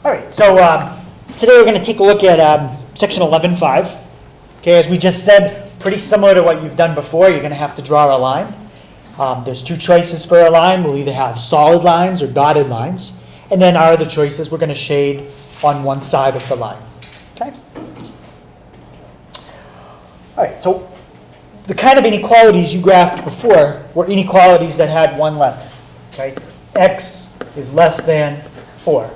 All right, so today we're going to take a look at section 11.5. Okay, as we just said, pretty similar to what you've done before. You're going to have to draw a line. There's two choices for a line. We'll either have solid lines or dotted lines. And then our other choices, we're going to shade on one side of the line. Okay? All right, so the kind of inequalities you graphed before were inequalities that had one letter. Okay? X is less than 4.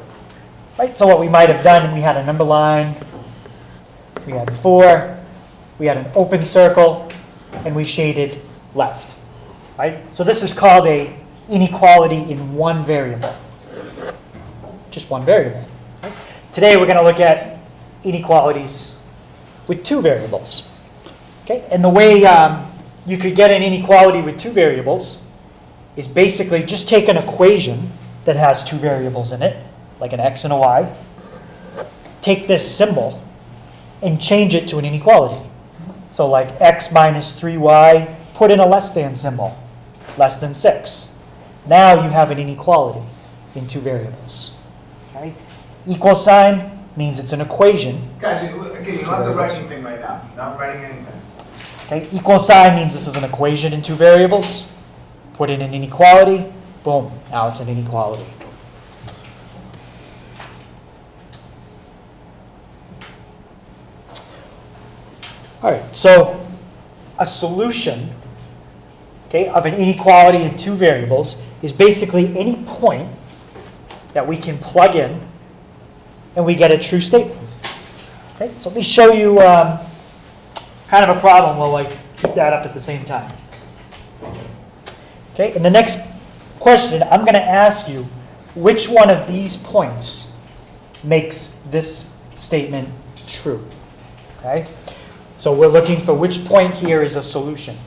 Right? So what we might have done, we had a number line, we had 4, we had an open circle, and we shaded left. Right? So this is called a inequality in one variable. Just one variable. Right? Today we're going to look at inequalities with two variables. Okay? And the way you could get an inequality with two variables is basically just take an equation that has two variables in it, like an x and a y, take this symbol and change it to an inequality. So like x minus 3y, put in a less than symbol, less than 6. Now you have an inequality in two variables. Okay? Equal sign means it's an equation. Guys, again, you don't have to write anything right now. Not writing anything. Okay? Equal sign means this is an equation in two variables. Put in an inequality, boom, now it's an inequality. All right, so a solution, okay, of an inequality in two variables is basically any point that we can plug in and we get a true statement. Okay, so let me show you kind of a problem. We'll keep that up at the same time. Okay, in the next question, I'm going to ask you which one of these points makes this statement true. Okay? So we're looking for which point here is a solution.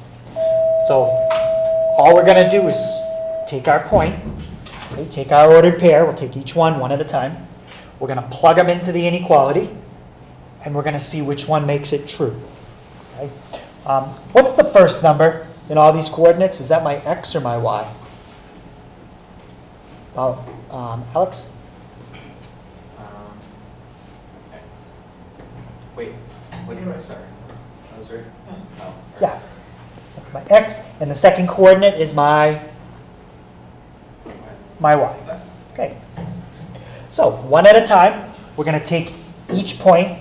So all we're going to do is take our point, okay, take our ordered pair, we'll take each one at a time. We're going to plug them into the inequality, and we're going to see which one makes it true. Okay? What's the first number in all these coordinates? Is that my x or my y? Alex? Wait, what am I? Sorry. I was right. Oh, yeah, that's my x, and the second coordinate is my y. Okay. So one at a time, we're going to take each point,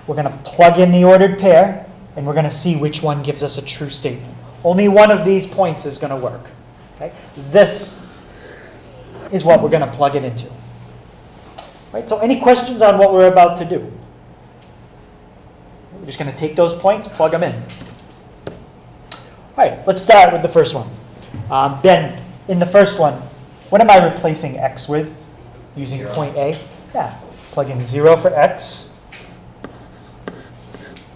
we're going to plug in the ordered pair, and we're going to see which one gives us a true statement. Only one of these points is going to work. Okay? This is what we're going to plug it into. Right? So any questions on what we're about to do? We're just going to take those points, plug them in. All right, let's start with the first one. Ben, in the first one, what am I replacing x with using 0. point A? Yeah, plug in 0 for x.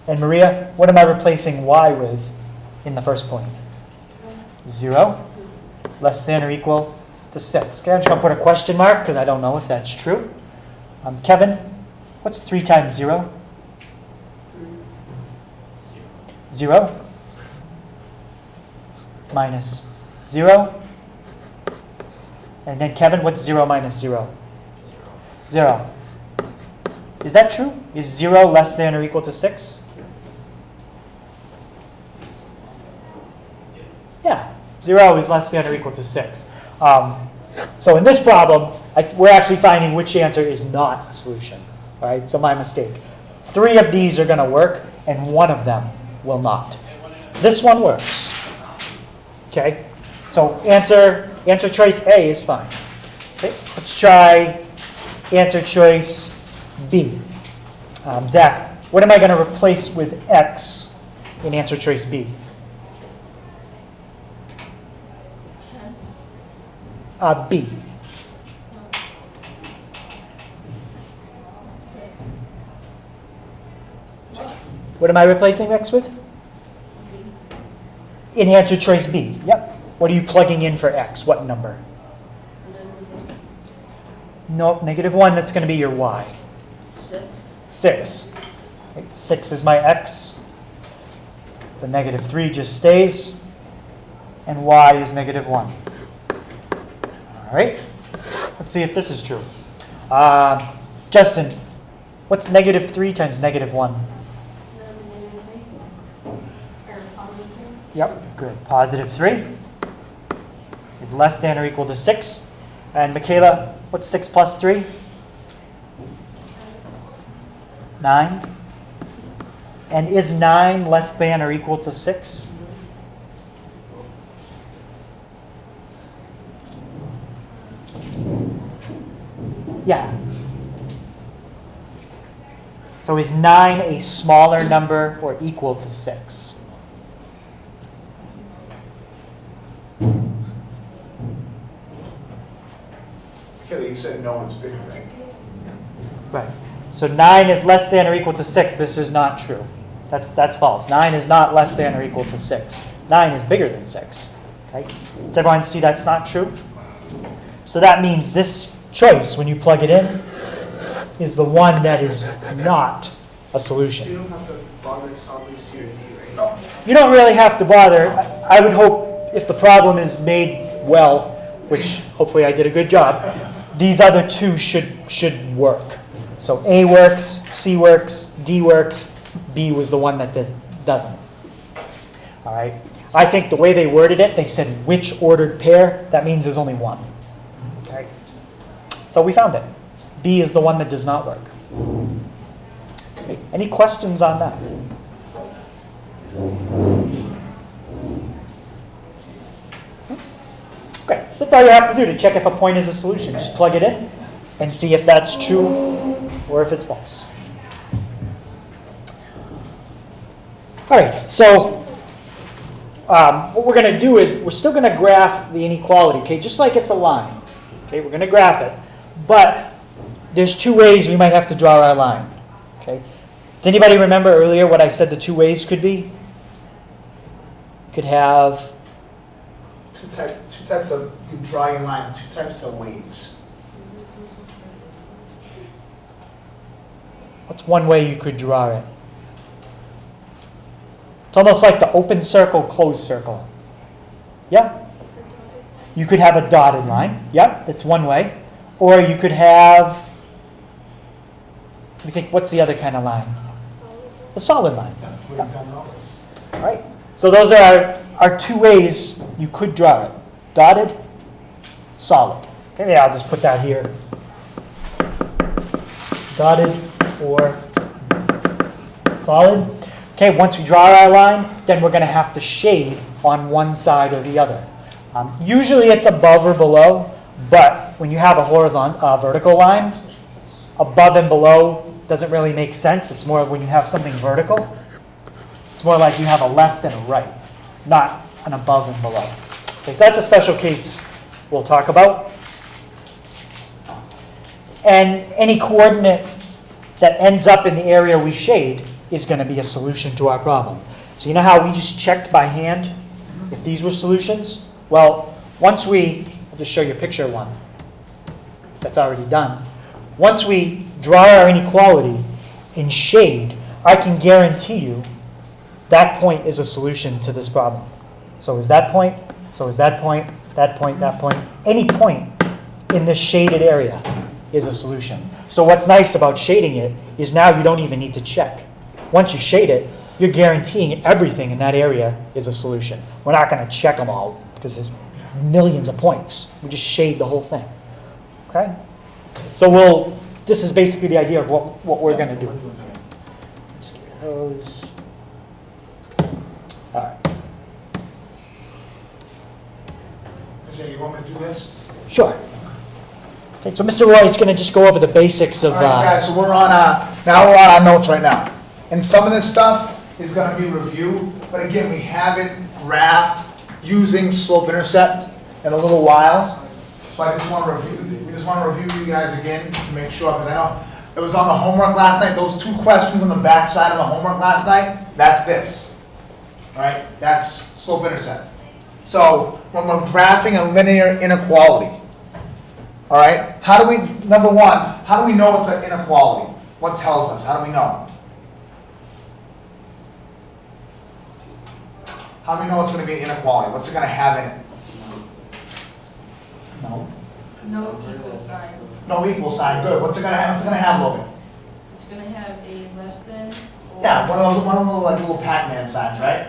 And Maria, what am I replacing y with in the first point? 0, less than or equal to 6. Okay, I'm just going to put a question mark because I don't know if that's true. Kevin, what's 3 times 0? 0 minus 0. And then Kevin, what's 0 minus 0? 0. Is that true? Is 0 less than or equal to 6? Yeah, 0 is less than or equal to 6. So in this problem, we're actually finding which answer is not a solution. All right, so my mistake. 3 of these are going to work, and 1 of them will not. This one works. Okay, so answer choice A is fine. Okay, let's try answer choice B. Zach, what am I going to replace with x in answer choice B? B. What am I replacing x with? In answer choice B. Yep. What are you plugging in for x? What number? Nope, -1. That's going to be your y. 6. Okay, 6 is my x. The -3 just stays. And y is -1. All right. Let's see if this is true. Justin, what's -3 times -1? Yep, good. +3 is less than or equal to 6. And Michaela, what's 6 plus 3? 9. And is 9 less than or equal to 6? Yeah. So is 9 a smaller number or equal to 6? Kelly, you said no one's bigger, right? Right. So 9 is less than or equal to 6. This is not true. That's false. 9 is not less than or equal to 6. 9 is bigger than 6. Okay? Does everyone see that's not true? So that means this choice, when you plug it in, is the one that is not a solution. You don't have to bother solving C or D, right? You don't really have to bother. I would hope if the problem is made well, which hopefully I did a good job, these other two should work. So A works, C works, D works, B was the one that doesn't. All right. I think the way they worded it, they said which ordered pair. That means there's only one. Okay. So we found it. B is the one that does not work. Okay. Any questions on that? Okay, that's all you have to do to check if a point is a solution. Just plug it in and see if that's true or if it's false. All right, so what we're going to do is we're still going to graph the inequality, okay, just like it's a line. Okay, we're going to graph it, but there's two ways we might have to draw our line. Okay, does anybody remember earlier what I said the two ways could be? You could have Two types of, you draw your line, two types of ways. What's one way you could draw it? It's almost like the open circle, closed circle. Yeah? You could have a dotted line. Yep, that's one way. Or you could have, what do you think, what's the other kind of line? A solid line. Yeah, we've done all this. All right. So those are our two ways you could draw it. Dotted, solid. Okay, yeah, I'll just put that here. Dotted or solid. Okay, once we draw our line, then we're going to have to shade on one side or the other. Usually it's above or below, but when you have a vertical line, above and below doesn't really make sense. It's more when you have something vertical. It's more like you have a left and a right, not an above and below. Okay, so that's a special case we'll talk about. And any coordinate that ends up in the area we shade is going to be a solution to our problem. So you know how we just checked by hand if these were solutions? Well, I'll just show you a picture of one that's already done. Once we draw our inequality in shade, I can guarantee you that point is a solution to this problem. So is that point, so is that point, that point, that point. Any point in this shaded area is a solution. So what's nice about shading it is now you don't even need to check. Once you shade it, you're guaranteeing everything in that area is a solution. We're not going to check them all because there's millions of points. We just shade the whole thing. Okay? So this is basically the idea of what we're going to do. Let's get those. All right. You want me to do this? Sure. Okay, so Mr. Roy is going to just go over the basics of... All right, guys, so we're on our notes right now. And some of this stuff is going to be reviewed, but again, we haven't graphed using slope-intercept in a little while. So I just want to review you guys again to make sure, because I know it was on the homework last night. Those two questions on the back side of the homework last night, that's this. All right, that's slope-intercept. So when we're graphing a linear inequality, all right, number one, how do we know it's an inequality? What tells us? How do we know? How do we know it's going to be an inequality? What's it going to have in it? No. No equal sign. No equal sign, good. What's it gonna have, Logan? It's gonna have a less than. Or Yeah, one of those like little Pac-Man signs, right?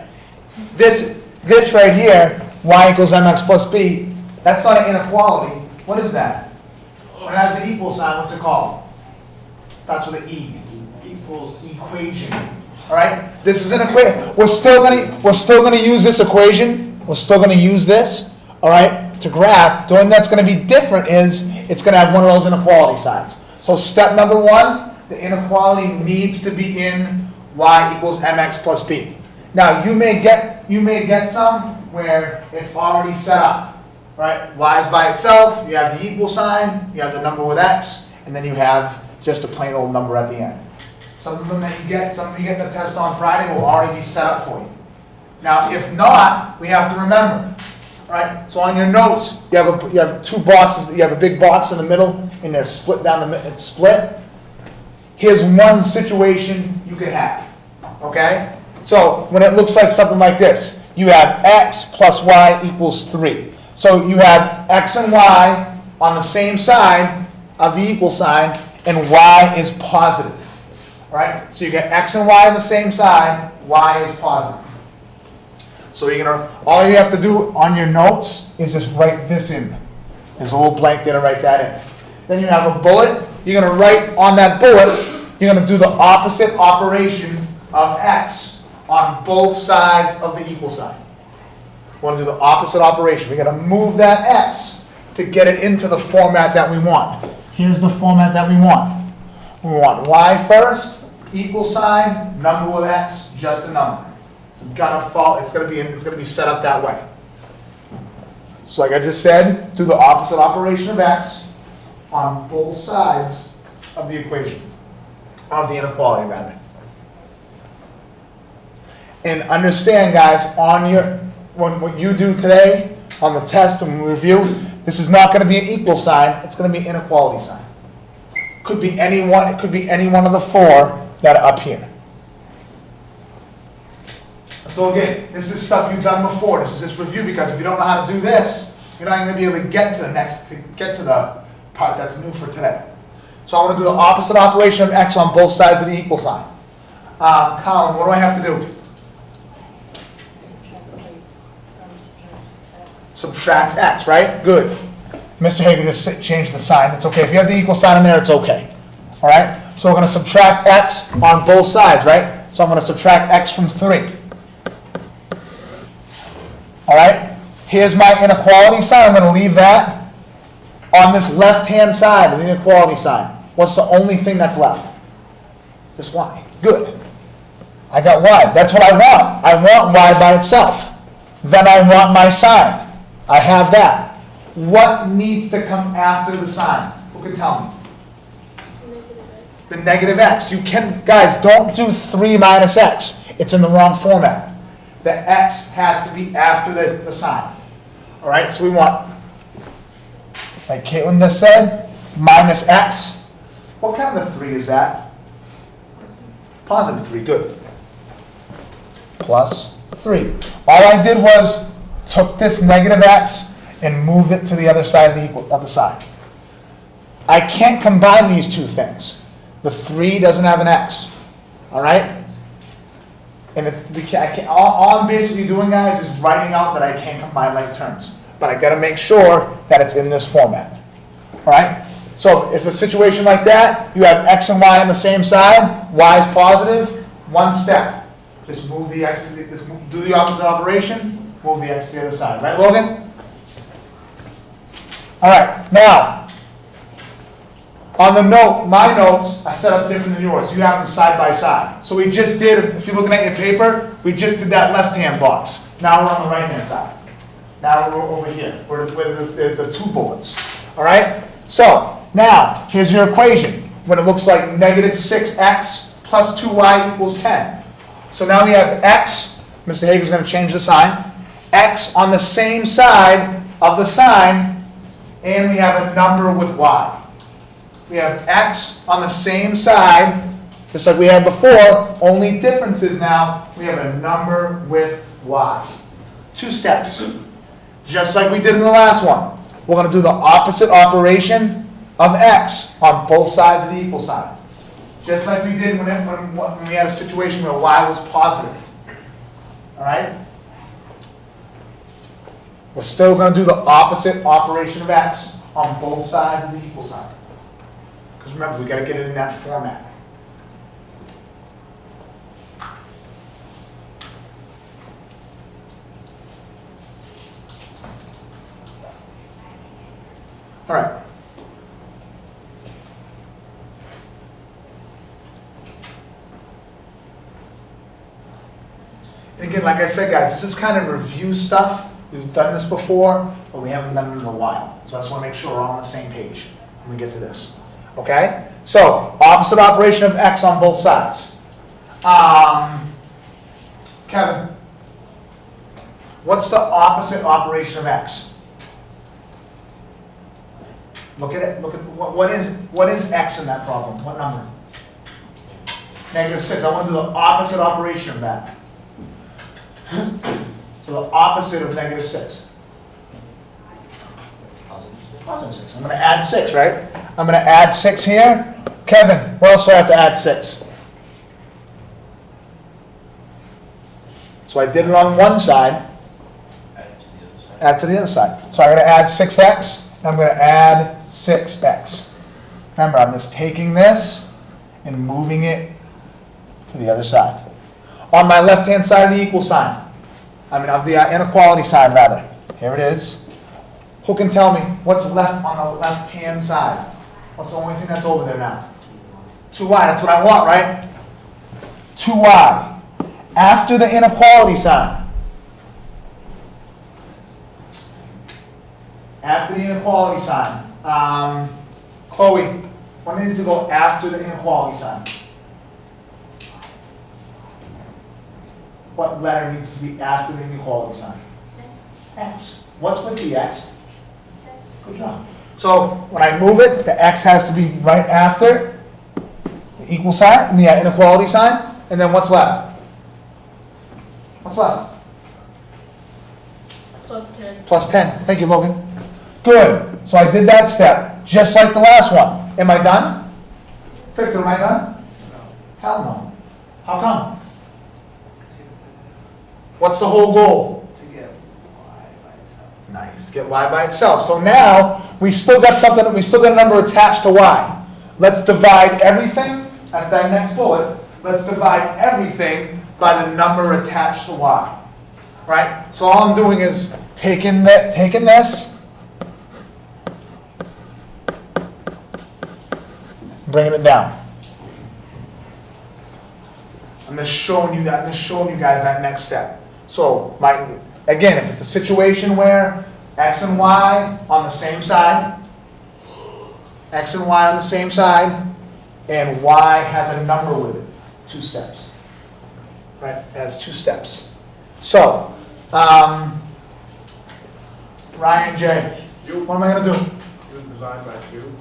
This right here, y equals mx plus b, that's not an inequality. What is that? When it has an equal sign, what's it called? Starts with an E. Equals equation. All right? This is an equation. We're still gonna use this equation. We're still gonna use this, all right, to graph. The only thing that's gonna be different is it's gonna have one of those inequality signs. So step number one, the inequality needs to be in y equals mx plus b. Now you may get some where it's already set up, right? Y is by itself, you have the equal sign, you have the number with x, and then you have just a plain old number at the end. Some of them that you get in the test on Friday will already be set up for you. Now, if not, we have to remember, right? So on your notes, you have two boxes. You have a big box in the middle, and they're split down the middle. It's split. Here's one situation you could have, okay? So when it looks like something like this, you have x plus y equals 3. So you have x and y on the same side of the equal sign, and y is positive. Right? So you get x and y on the same side, y is positive. So all you have to do on your notes is just write this in. There's a little blank there to write that in. Then you have a bullet. You're going to write on that bullet, you're going to do the opposite operation of x on both sides of the equal sign. We want to do the opposite operation. We're going to move that x to get it into the format that we want. Here's the format that we want. We want y first, equal sign, number with x, just a number. So it's gonna be set up that way. So like I just said, do the opposite operation of x on both sides of the equation, of the inequality rather. And understand, guys, what you do today on the test and review, this is not going to be an equal sign. It's going to be an inequality sign. Could be any one. It could be any one of the four that are up here. So again, this is stuff you've done before. This is just review, because if you don't know how to do this, you're not going to be able to get to the part that's new for today. So I want to do the opposite operation of x on both sides of the equal sign. Colin, what do I have to do? Subtract x, right? Good. Mr. Hager just changed the sign. It's okay. If you have the equal sign in there, it's okay. All right? So we're going to subtract x on both sides, right? So I'm going to subtract x from 3. All right? Here's my inequality sign. I'm going to leave that on this left-hand side of the inequality sign. What's the only thing that's left? Just y. Good. I got y. That's what I want. I want y by itself. Then I want my sign. I have that. What needs to come after the sign? Who can tell me? The negative x. You can, guys, don't do 3 minus x. It's in the wrong format. The x has to be after the sign. All right, so we want, like Caitlin just said, minus x. What kind of a 3 is that? Positive 3, good. Plus 3. All I did was took this negative x and moved it to the other side of the sign. I can't combine these two things. The 3 doesn't have an x. All right? And all I'm basically doing, guys, is writing out that I can't combine like terms. But I got to make sure that it's in this format. All right? So if a situation like that, you have x and y on the same side, y is positive, one step. Just move the x, do the opposite operation, move the x to the other side. Right, Logan? All right, now, on the note, my notes are set up different than yours. You have them side by side. So we just did, if you're looking at your paper, we just did that left-hand box. Now we're on the right-hand side. Now we're over here, where there's the 2 bullets. All right? So, now, here's your equation. When it looks like negative 6x plus 2y equals 10. So now we have x, Mr. Hager's going to change the sign, x on the same side of the sign, and we have a number with y. We have x on the same side, just like we had before, only difference is now we have a number with y. 2 steps, just like we did in the last one. We're going to do the opposite operation of x on both sides of the equal sign. Just like we did when we had a situation where y was positive. All right? We're still going to do the opposite operation of x on both sides of the equal sign. Because remember, we got to get it in that format. All right. And again, like I said, guys, this is kind of review stuff. We've done this before, but we haven't done it in a while. So I just want to make sure we're all on the same page when we get to this. Okay? So, opposite operation of x on both sides. Kevin, what's the opposite operation of x? Look at it. Look at what is x in that problem? What number? -6. I want to do the opposite operation of that. So the opposite of -6. Positive 6. I'm going to add 6, right? I'm going to add 6 here. Kevin, what else do I have to add 6? So I did it on one side. Add to the other side. So I'm going to add 6x. I'm going to add 6x. Remember, I'm just taking this and moving it to the other side. On my left-hand side of the equal sign, of the inequality side, rather. Here it is. Who can tell me what's left on the left-hand side? What's the only thing that's over there now? 2y. That's what I want, right? 2y. After the inequality sign. After the inequality sign. Chloe, what needs to go after the inequality sign? What letter needs to be after the inequality sign? X. What's with the x? Good job. So when I move it, the x has to be right after the equal sign, the inequality sign, and then what's left? What's left? +10. +10. Thank you, Logan. Good. So I did that step, just like the last one. Am I done? Victor, am I done? No. Hell no. How come? What's the whole goal? To get y by itself. Nice. Get y by itself. So now we still got something. We still got a number attached to y. Let's divide everything. That's that next bullet. Let's divide everything by the number attached to y. Right. So all I'm doing is taking this, bringing it down. I'm just showing you that. I'm just showing you guys that next step. So, again, if it's a situation where x and y on the same side, x and y on the same side, and y has a number with it, 2 steps. Right? It has 2 steps. So, Ryan J., what am I going to do? Divide by 2.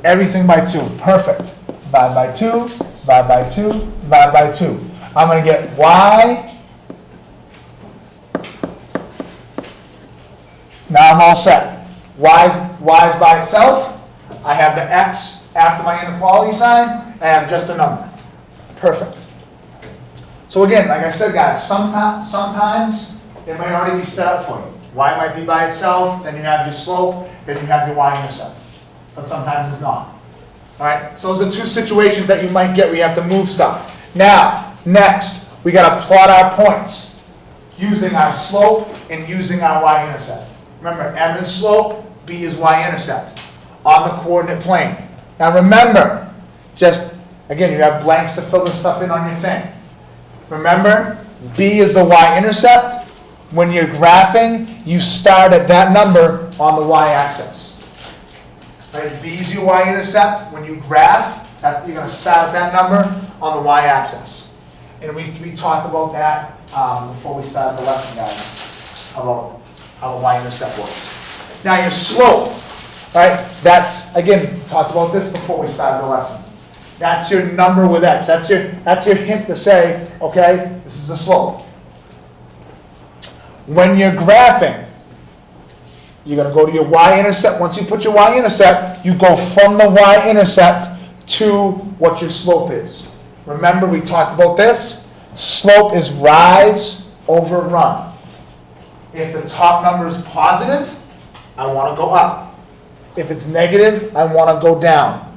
Everything by 2. Perfect. Divide by 2, divide by 2, divide by 2. I'm going to get y. Now I'm all set. Y is by itself. I have the x after my inequality sign. I have just a number. Perfect. So again, like I said, guys, sometimes it might already be set up for you. Y might be by itself, then you have your slope, then you have your y-intercept. But sometimes it's not. All right, so those are 2 situations that you might get where you have to move stuff. Now, next, we got to plot our points using our slope and using our y-intercept. Remember, M is slope, B is y-intercept on the coordinate plane. Now remember, again, you have blanks to fill this stuff in on your thing. Remember, B is the y-intercept. When you're graphing, you start at that number on the y-axis. Right? B is your y-intercept. When you graph, you're going to start at that number on the y-axis. And we talked about that before we started the lesson, guys, about how the y-intercept works. Now your slope, right? That's, again, talked about this before we started the lesson. That's your number with x. That's your hint to say, okay, this is the slope. When you're graphing, You're going to go to your y-intercept. Once you put your y-intercept, you go from the y-intercept to what your slope is. Remember, we talked about this. Slope is rise over run. If the top number is positive, I want to go up. If it's negative, I want to go down.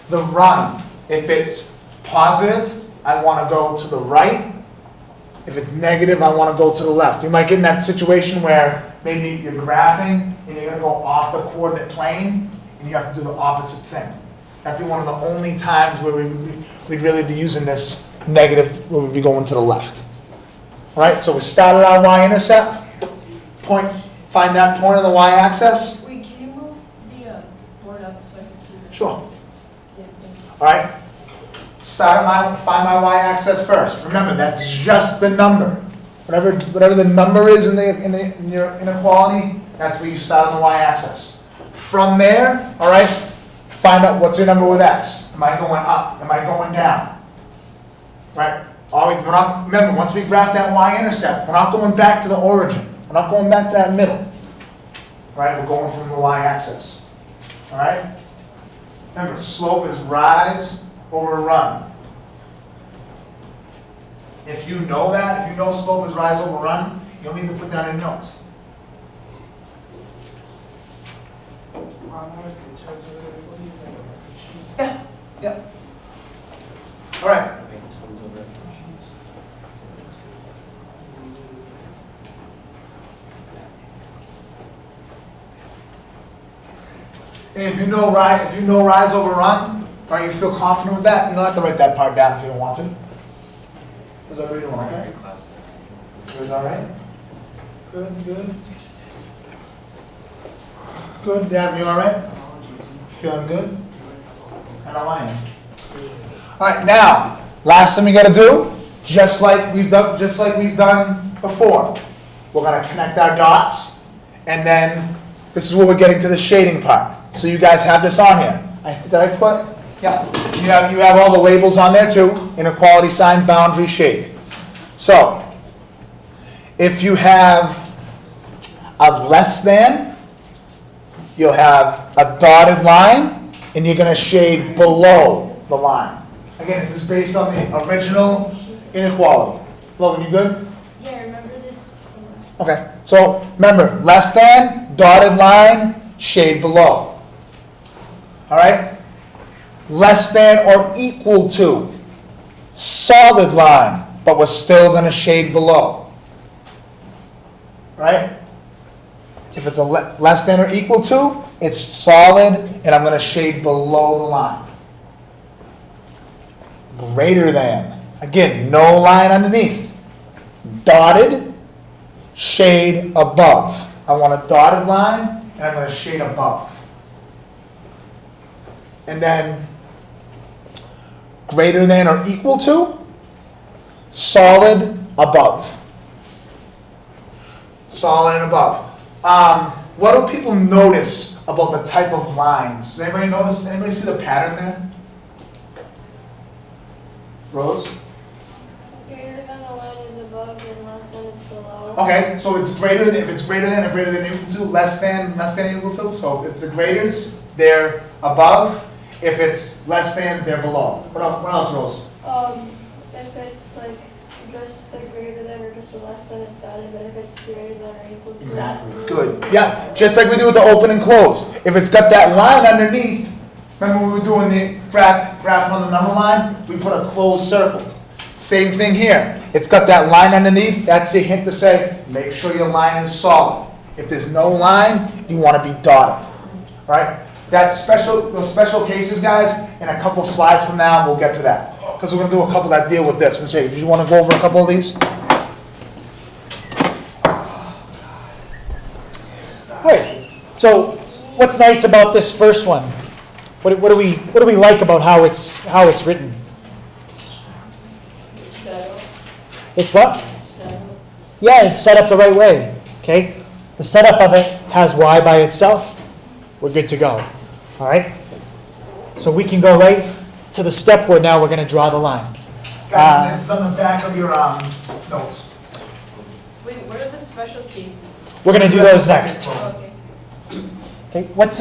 The run, if it's positive, I want to go to the right. If it's negative, I want to go to the left. You might get in that situation where maybe you're graphing and you're going to go off the coordinate plane and you have to do the opposite thing. That'd be one of the only times where we'd really be using this negative, where we'd be going to the left. All right, so we started our y-intercept. Find that point on the y-axis. Wait, can you move the board up so I can see that? Sure. Yeah, thank you. All right. Find my y-axis first. Remember, that's just the number. Whatever the number is in your inequality, that's where you start on the y-axis. From there, all right, find out what's your number with x. Am I going up? Am I going down? Right? Remember, once we graph that y-intercept, we're not going back to the origin. We're not going back to that middle. All right? We're going from the y-axis. All right? Remember, slope is rise over run. If you know that, if you know slope is rise over run, you don't need to put that in notes. Yeah, yeah. All right. And if you know rise over run, or you feel confident with that, you don't have to write that part down if you don't want to. Is everybody doing okay? Is all right? Good, good. Good, Dad, you all right? Feeling good? I know I am. All right, now, last thing we got to do, just like we've done before, we're going to connect our dots, and then this is where we're getting to the shading part. So you guys have this on here. Did I put? Yeah. You have all the labels on there too. Inequality sign, boundary, shade. So if you have a less than, you'll have a dotted line, and you're going to shade below the line. Again, this is based on the original inequality. Logan, you good? Yeah, I remember this. Okay. So remember, less than, dotted line, shade below. All right? Less than or equal to, solid line, but we're still going to shade below. Right? If it's a less than or equal to, it's solid, and I'm going to shade below the line. Greater than. Again, no line underneath. Dotted, shade above. I want a dotted line, and I'm going to shade above. And then greater than or equal to, solid above. Solid and above. What do people notice about the type of lines? Does anybody notice? Anybody see the pattern there? Rose? Greater than the line is above and less than is below. Okay, so it's greater than, if it's greater than or greater than equal to, less than equal to. So if it's the graders, they're above. If it's less than, they're below. What else, Rose? If it's like just like greater than or just a less than, it's dotted, but if it's greater than or equal to. Exactly. Good. Yeah, just like we do with the open and close. If it's got that line underneath, remember when we were doing the graph on the number line? We put a closed circle. Same thing here. It's got that line underneath. That's your hint to say, make sure your line is solid. If there's no line, you want to be dotted. All right? Those special cases, guys, in a couple slides from now, we'll get to that. Because we're going to do a couple that deal with this. Mr. Hager, do you want to go over a couple of these? All right. So, what's nice about this first one? What do we like about how it's written? Settle. It's what? Settle. Yeah, it's set up the right way. Okay. The setup of it has y by itself. We're good to go. All right. So we can go right to the step where now we're going to draw the line. Guys, it's on the back of your notes. Wait, what are the special cases? We're going to do those next. Oh, okay. Okay, what's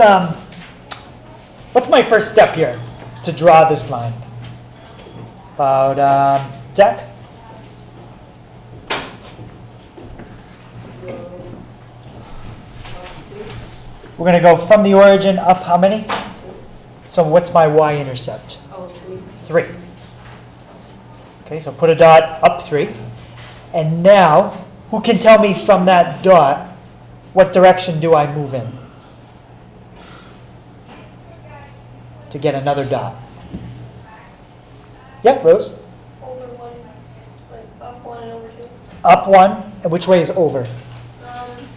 my first step here to draw this line? About, Zach? We're going to go from the origin up how many? So what's my y-intercept? Oh, 3. Okay, so put a dot up 3. And now, who can tell me from that dot, what direction do I move in to get another dot? Yep, Rose? Over 1, like up 1 and over 2. Up 1, and which way is over? To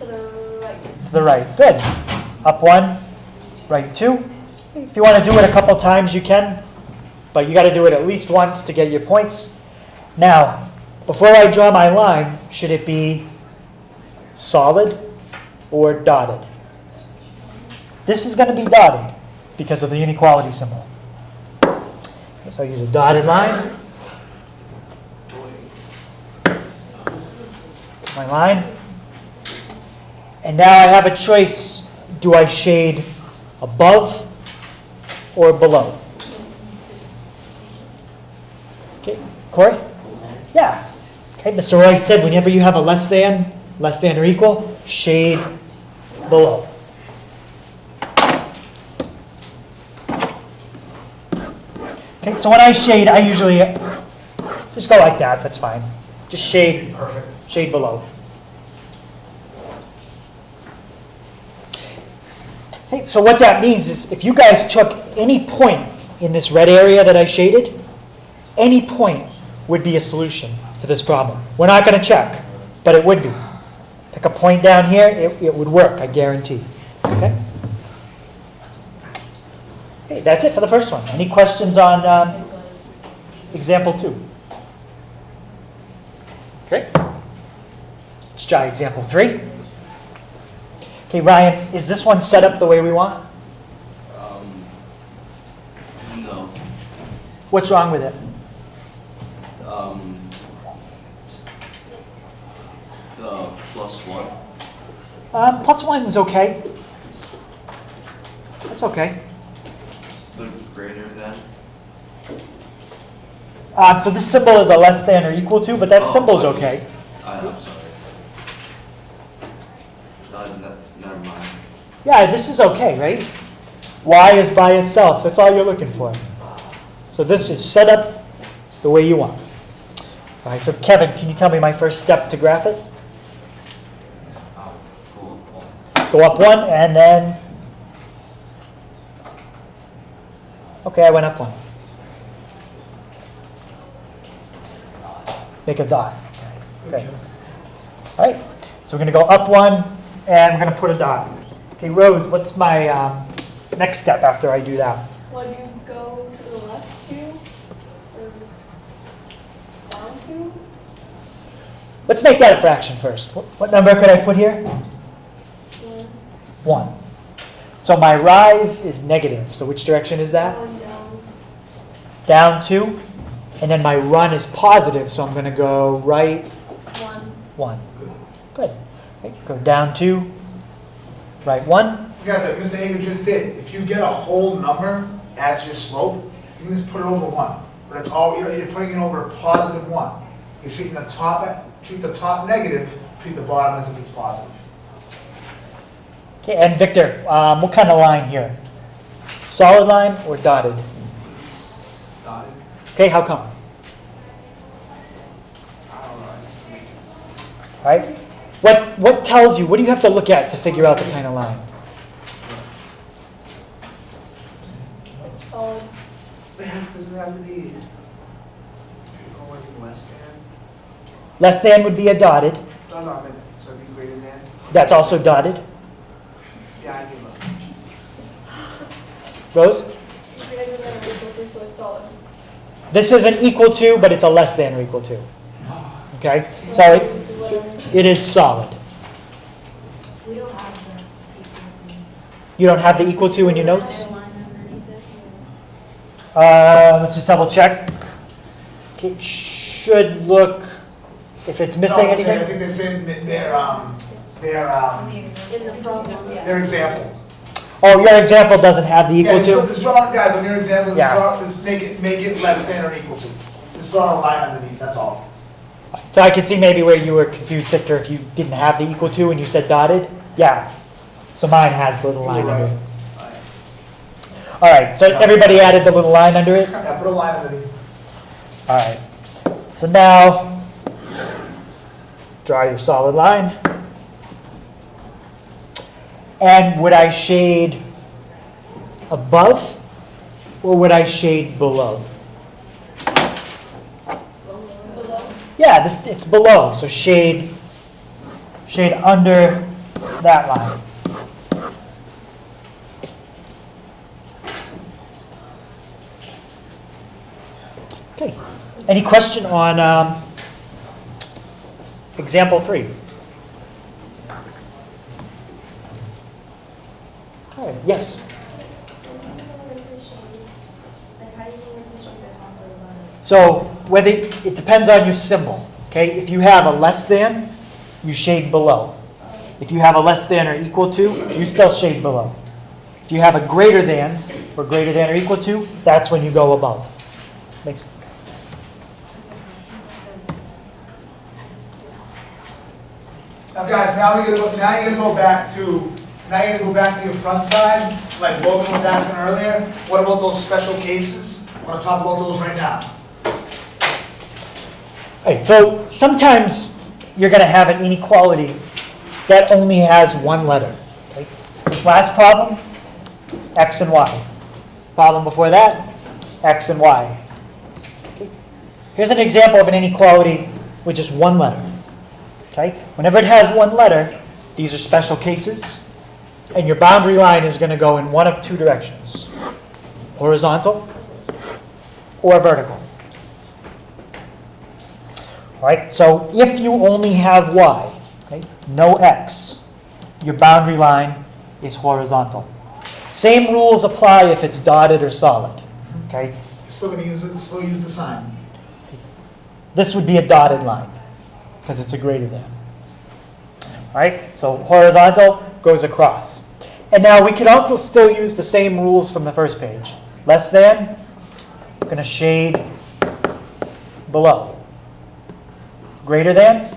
the right. To the right. Good. Up 1, right 2. If you want to do it a couple times, you can, but you got to do it at least once to get your points. Now, before I draw my line, should it be solid or dotted? This is going to be dotted because of the inequality symbol. So I use a dotted line. My line. And now I have a choice. Do I shade above or below? Okay, Corey? Yeah. Okay, Mr. Roy said whenever you have a less than or equal, shade below. Okay, so when I shade, I usually just go like that. That's fine. Just shade. Perfect. Shade below. Okay, so what that means is if you guys took any point in this red area that I shaded, any point would be a solution to this problem. We're not going to check, but it would be. Pick a point down here, it would work, I guarantee. Okay? Okay, that's it for the first one. Any questions on example 2? Okay. Let's try example 3. Okay, Ryan, is this one set up the way we want? No. What's wrong with it? The plus 1. Plus 1 is okay. That's okay. The greater than. So this symbol is a less than or equal to, but that symbol's okay. I'm sorry. Never mind. Yeah, this is okay, right? Y is by itself. That's all you're looking for. So this is set up the way you want. All right, so Kevin, can you tell me my first step to graph it? Cool. Go up 1 and then... Okay, I went up 1. Make a dot. Okay. All right, so we're going to go up 1 and we're going to put a dot. Okay, Rose, what's my next step after I do that? Would you go to the left 2 or down 2? Let's make that a fraction first. What number could I put here? 1. So my rise is negative. So which direction is that? Going down. Down 2. And then my run is positive, so I'm going to go right 1. Good. Okay, go down 2, right 1. Guys, like Mr. Hager just did, if you get a whole number as your slope, you can just put it over 1. But it's all, you're putting it over a positive 1. You're treating the top negative, treat the bottom as if it's positive. Okay, and Victor, what kind of line here? Solid line or dotted? Dotted. Okay, how come? I don't know. All right. What tells you? What do you have to look at to figure out the kind of line? Solid. Doesn't have to be less than. Less than would be a dotted. No, I meant, so it'd be greater than. That's also dotted. Yeah, I give up. Rose? Greater than or equal to, so it's solid. This isn't equal to, but it's a less than or equal to. Okay? So it is solid. We don't have the equal to. You don't have the equal to in your notes? Line underneath it. Let's just double check. Okay, it should look, if it's missing No, anything. I think they're saying that In the problem, yeah. their example. Oh, your example doesn't have the equal Yeah, to? Just draw, guys, on your example, Yeah. just make it less than or equal to. Just draw a line underneath, that's all. So I could see maybe where you were confused, Victor, if you didn't have the equal to and you said dotted. Yeah. So mine has the little line You're under right. it. All right, so everybody added the little line under it? Yeah, put a line underneath. All right. So now, draw your solid line. And would I shade above or would I shade below? Below. Yeah, it's below, so shade under that line. Okay. Any question on example 3? Okay, yes. So whether it depends on your symbol. Okay, if you have a less than, you shade below. If you have a less than or equal to, you still shade below. If you have a greater than or equal to, that's when you go above. Makes Now guys, now you're gonna go back to your front side, like Logan was asking earlier. What about those special cases? I wanna talk about those right now. Right, so sometimes you're going to have an inequality that only has one letter. Okay? This last problem, x and y. Problem before that, x and y. Okay? Here's an example of an inequality with just one letter. Okay? Whenever it has one letter, these are special cases, and your boundary line is going to go in one of two directions, horizontal or vertical. All right, so if you only have y, okay, no x, your boundary line is horizontal. Same rules apply if it's dotted or solid. Okay, Still use the sign. this would be a dotted line because it's a greater than. All right, so horizontal goes across. And now we could also still use the same rules from the first page. Less than, we're going to shade below. Greater than,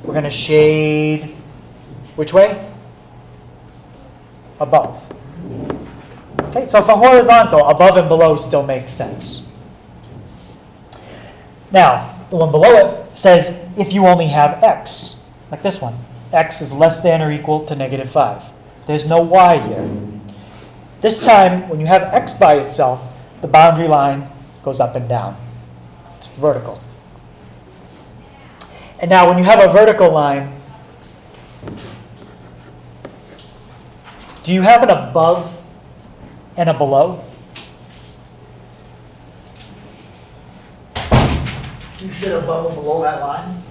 we're going to shade which way? Above. Okay, so for horizontal, above and below still makes sense. Now, the one below it says if you only have x, like this one. X is less than or equal to -5. There's no y here. This time, when you have x by itself, the boundary line goes up and down. It's vertical. And now when you have a vertical line, do you have an above and a below? You should above and below that line.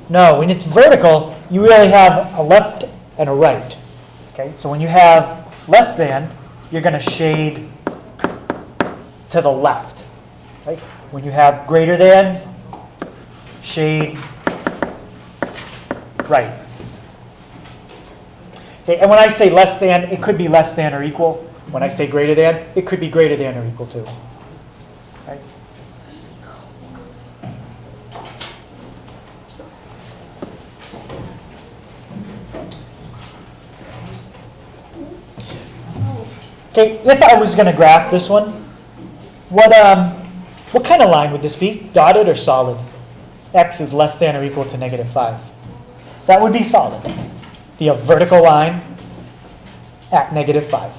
No, when it's vertical, you really have a left and a right. Okay, so when you have less than, you're going to shade to the left. Right? When you have greater than, shade right. Okay, and when I say less than, it could be less than or equal. When I say greater than, it could be greater than or equal to. Right? Okay, if I was going to graph this one, what kind of line would this be? Dotted or solid? X is less than or equal to -5. That would be solid. Be a vertical line at -5.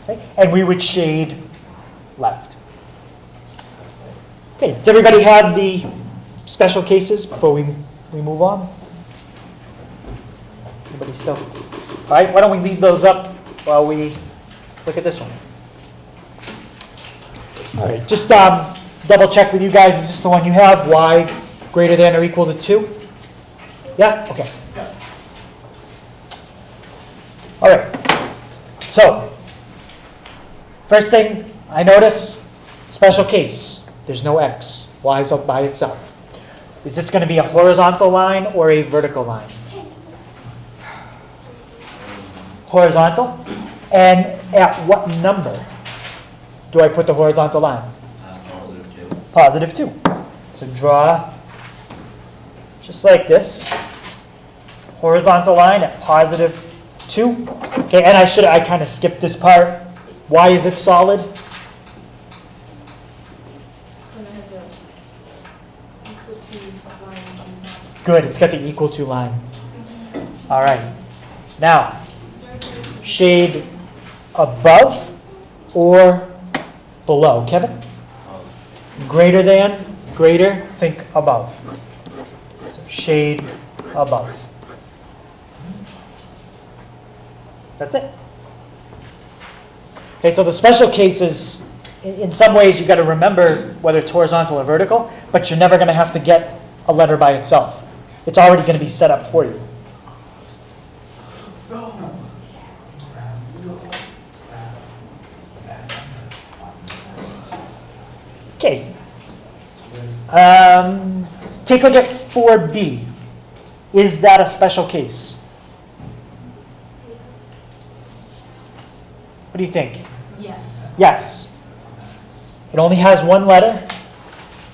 Okay? And we would shade left. Okay, does everybody have the special cases before we move on? Anybody still? All right, why don't we leave those up while we look at this one. All right, just double check with you guys. Is this the one you have? Y greater than or equal to 2? Yeah? Okay. Yeah. All right. So, first thing I notice, special case. There's no x. Y is up by itself. Is this going to be a horizontal line or a vertical line? horizontal. And at what number do I put the horizontal line? Positive 2. So draw just like this. Horizontal line at positive 2. Okay, and I kind of skipped this part. Why is it solid? When it has a equal to line on top. Good, it's got the equal to line. All right. Now, shade above or below? Kevin? Greater than, greater, think above. So shade above. That's it. Okay, so the special cases, in some ways you've got to remember whether it's horizontal or vertical, but you're never going to have to get a letter by itself. It's already going to be set up for you. Okay. Take a look at 4B. Is that a special case? What do you think? Yes. Yes. It only has one letter.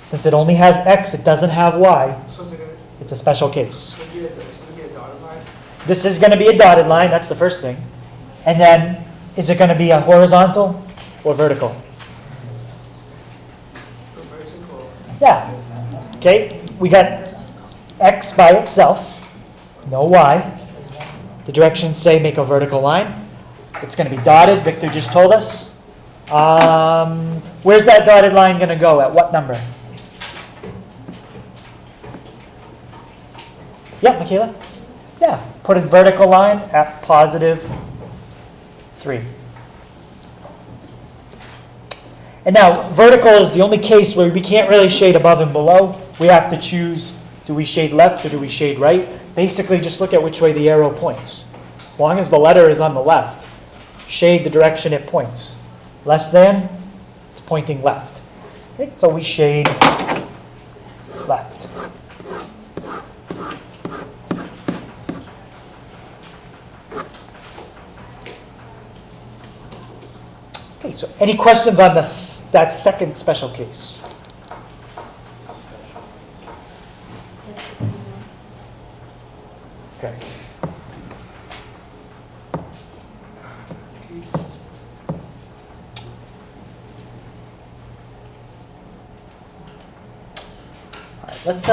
Since it only has X, it doesn't have Y. So is it gonna, It's a special case. so it's gonna be a dotted line? This is going to be a dotted line. That's the first thing. And then, is it going to be a horizontal or vertical? Or vertical? Yeah. Okay. We got X by itself. No Y. The directions say make a vertical line. It's going to be dotted. Victor just told us. Where's that dotted line going to go? At what number? Yeah, Michaela? Yeah. Put a vertical line at positive 3. And now, vertical is the only case where we can't really shade above and below. We have to choose, do we shade left or do we shade right? Basically, just look at which way the arrow points. As long as the letter is on the left, shade the direction it points. Less than, it's pointing left. Okay, so we shade left. Okay, so any questions on this, that second special case? Okay. Let's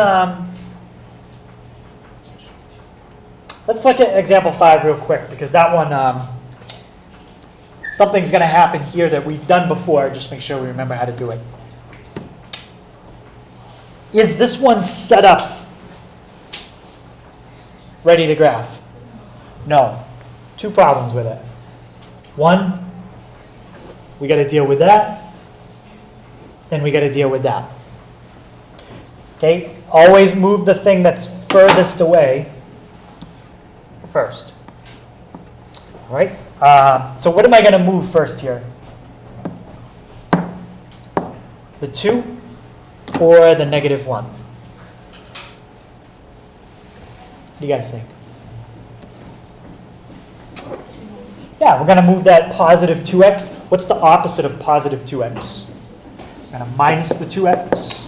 look at example 5 real quick, because that one, something's going to happen here that we've done before. Just make sure we remember how to do it. Is this one set up, ready to graph? No. 2 problems with it. One, we got to deal with that, then we got to deal with that. Okay, always move the thing that's furthest away first. All right, so what am I going to move first here? The 2 or the -1? What do you guys think? Yeah, we're going to move that positive 2x. What's the opposite of positive 2x? I'm going to minus the 2x.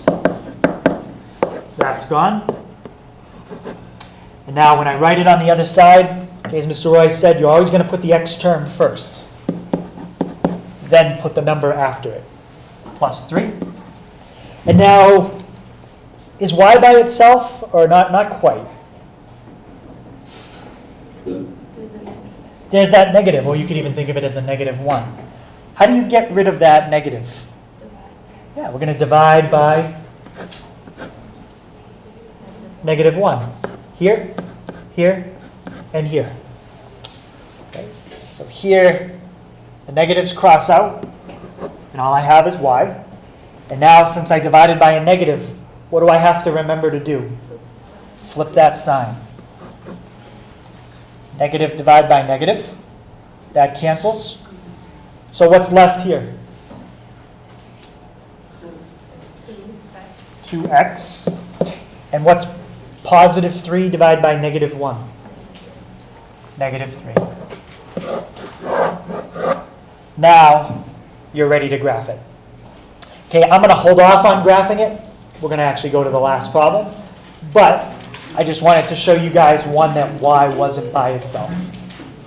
That's gone. And now when I write it on the other side, okay, as Mr. Roy said, you're always going to put the x term first. Then put the number after it. Plus 3. And now, is y by itself or not? Not quite. There's that negative, or you could even think of it as a -1. How do you get rid of that negative? Yeah, we're going to divide by -1. Here, here, and here. Okay, so here, the negatives cross out, and all I have is y. And now, since I divided by a negative, what do I have to remember to do? Flip that sign. Negative divide by negative. That cancels. So what's left here? 2x. And what's positive 3 divided by -1? -3. Now you're ready to graph it. Okay, I'm going to hold off on graphing it. We're going to actually go to the last problem. But I just wanted to show you guys one that y wasn't by itself.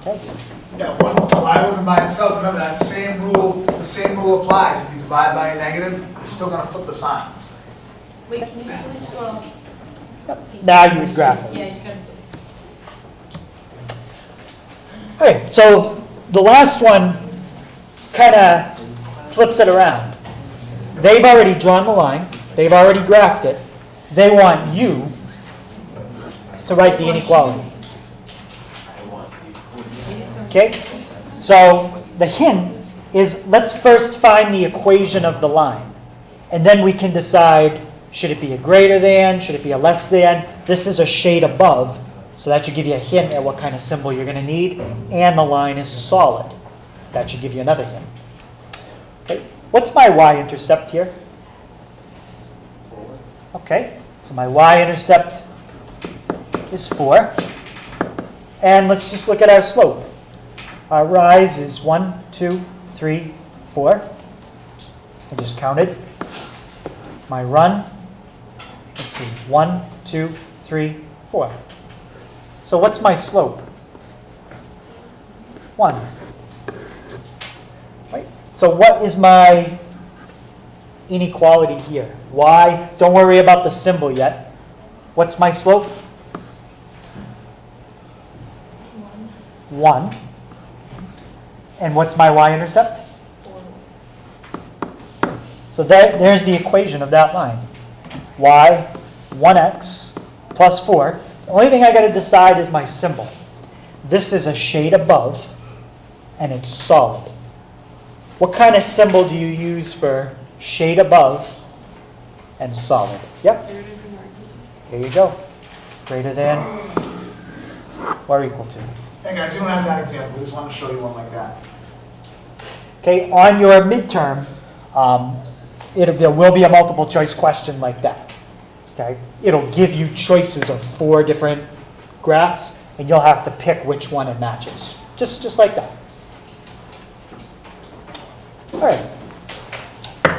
Okay? Yeah, y wasn't by itself. Remember, that same rule, the same rule applies. If you divide by a negative, you're still going to flip the sign. Wait, can you please scroll? Now you would graph it. Yeah, he's gonna. Okay, so the last one kind of flips it around. They've already drawn the line. They've already graphed it. They want you to write the inequality. Okay? So the hint is, let's first find the equation of the line. And then we can decide, should it be a greater than? Should it be a less than? This is a shade above. So that should give you a hint at what kind of symbol you're going to need. And the line is solid. That should give you another hint. Okay. What's my y-intercept here? Okay. So my y-intercept is 4. And let's just look at our slope. Our rise is 1, 2, 3, 4. I just counted. My run, let's see, 1, 2, 3, 4. So what's my slope? 1. Right? So what is my inequality here? Y, don't worry about the symbol yet. What's my slope? 1. And what's my y-intercept? 4. So there's the equation of that line. Y, 1x, plus 4. The only thing I got to decide is my symbol. This is a shade above, and it's solid. What kind of symbol do you use for shade above and solid? Yep. There you go. Greater than or equal to. Hey guys, you don't have that example. We just want to show you one like that. Okay, on your midterm, there will be a multiple choice question like that. Okay, it'll give you choices of 4 different graphs, and you'll have to pick which one it matches. Just like that. All right. All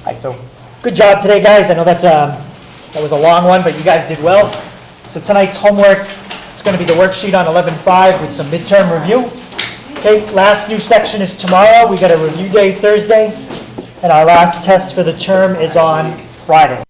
right, so good job today, guys. I know that was a long one, but you guys did well. So tonight's homework, it's going to be the worksheet on 11.5 with some midterm review. Okay, last new section is tomorrow. We got a review day Thursday, and our last test for the term is on Friday.